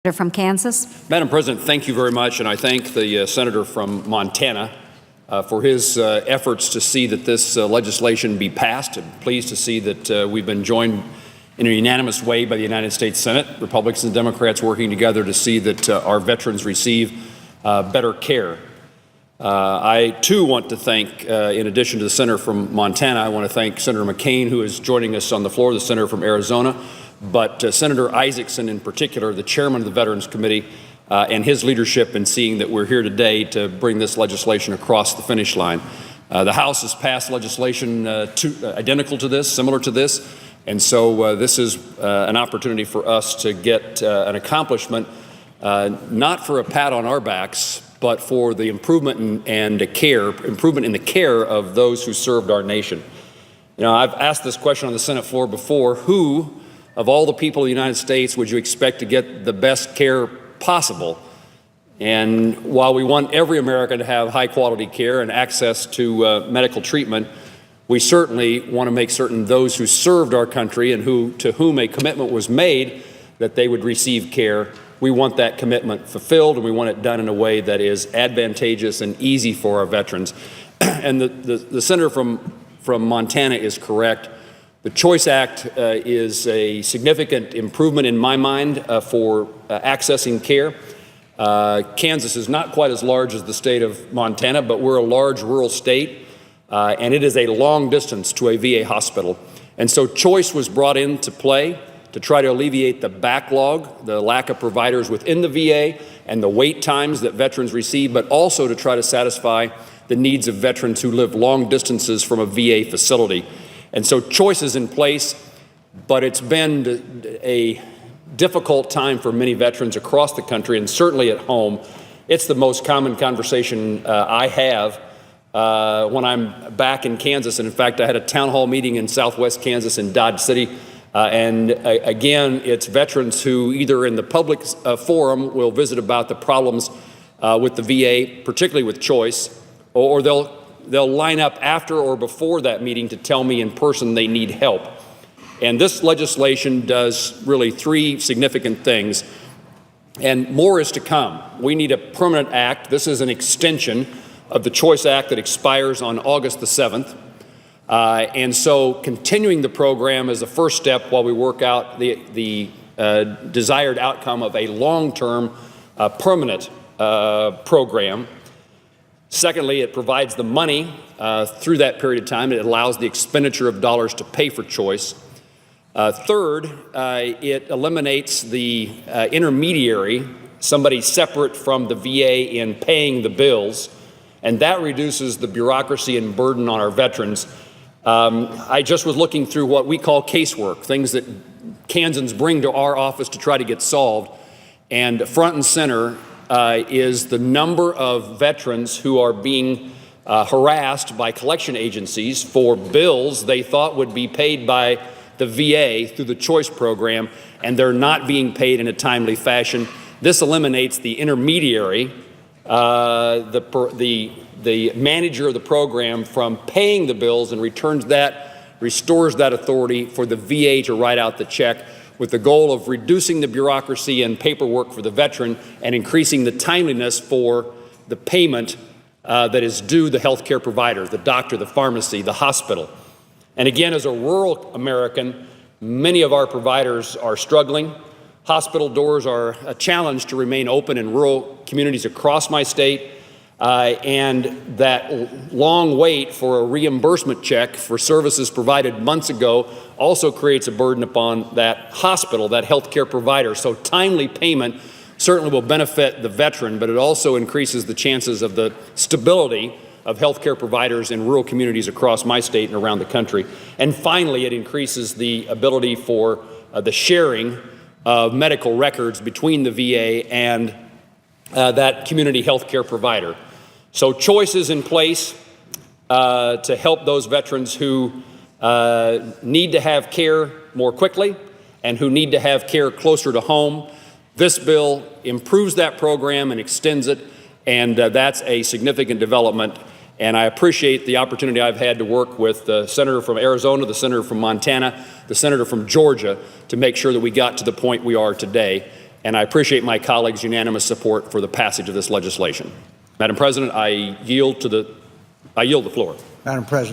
From Kansas. Madam President, thank you very much, and I thank the senator from Montana for his efforts to see that this legislation be passed. I'm pleased to see that we've been joined in a unanimous way by the United States Senate, Republicans and Democrats working together to see that our veterans receive better care. I, too, want to thank, in addition to the senator from Montana, I want to thank Senator McCain, who is joining us on the floor, the senator from Arizona, but Senator Isaacson in particular, the chairman of the Veterans Committee, and his leadership in seeing that we're here today to bring this legislation across the finish line. The House has passed legislation identical to this, similar to this, and so this is an opportunity for us to get an accomplishment, not for a pat on our backs, but for the improvement in the care of those who served our nation. You know, I've asked this question on the Senate floor before: who of all the people of the United States would you expect to get the best care possible? And while we want every American to have high quality care and access to medical treatment, we certainly want to make certain those who served our country and to whom a commitment was made that they would receive care, we want that commitment fulfilled, and we want it done in a way that is advantageous and easy for our veterans. And the senator from Montana is correct. The Choice Act is a significant improvement in my mind for accessing care. Kansas is not quite as large as the state of Montana, but we're a large rural state, and it is a long distance to a VA hospital. And so Choice was brought into play to try to alleviate the backlog, the lack of providers within the VA, and the wait times that veterans receive, but also to try to satisfy the needs of veterans who live long distances from a VA facility. And so Choice is in place, but it's been a difficult time for many veterans across the country, and certainly at home. It's the most common conversation I have when I'm back in Kansas. And in fact, I had a town hall meeting in Southwest Kansas in Dodge City. And again, it's veterans who either in the public forum will visit about the problems with the VA, particularly with Choice, or they'll line up after or before that meeting to tell me in person they need help. And this legislation does really three significant things, and more is to come. We need a permanent act. This is an extension of the Choice Act that expires on August the 7th. And so continuing the program is the first step while we work out the desired outcome of a long-term permanent program. Secondly, it provides the money through that period of time. It allows the expenditure of dollars to pay for Choice. Third, it eliminates the intermediary, somebody separate from the VA in paying the bills, and that reduces the bureaucracy and burden on our veterans. I just was looking through what we call casework, things that Kansans bring to our office to try to get solved, and front and center is the number of veterans who are being harassed by collection agencies for bills they thought would be paid by the VA through the Choice program, and they're not being paid in a timely fashion. This eliminates the intermediary, the manager of the program, from paying the bills and restores that authority for the VA to write out the check, with the goal of reducing the bureaucracy and paperwork for the veteran and increasing the timeliness for the payment that is due the health care provider, the doctor, the pharmacy, the hospital. And again, as a rural American, many of our providers are struggling. Hospital doors are a challenge to remain open in rural communities across my state. And that long wait for a reimbursement check for services provided months ago also creates a burden upon that hospital, that healthcare provider. So timely payment certainly will benefit the veteran, but it also increases the chances of the stability of healthcare providers in rural communities across my state and around the country. And finally, it increases the ability for the sharing of medical records between the VA and that community healthcare provider. So Choice is in place to help those veterans who need to have care more quickly and who need to have care closer to home. This bill improves that program and extends it, and that's a significant development. And I appreciate the opportunity I've had to work with the senator from Arizona, the senator from Montana, the senator from Georgia, to make sure that we got to the point we are today. and I appreciate my colleagues' unanimous support for the passage of this legislation. Madam President, I yield the floor. Madam President.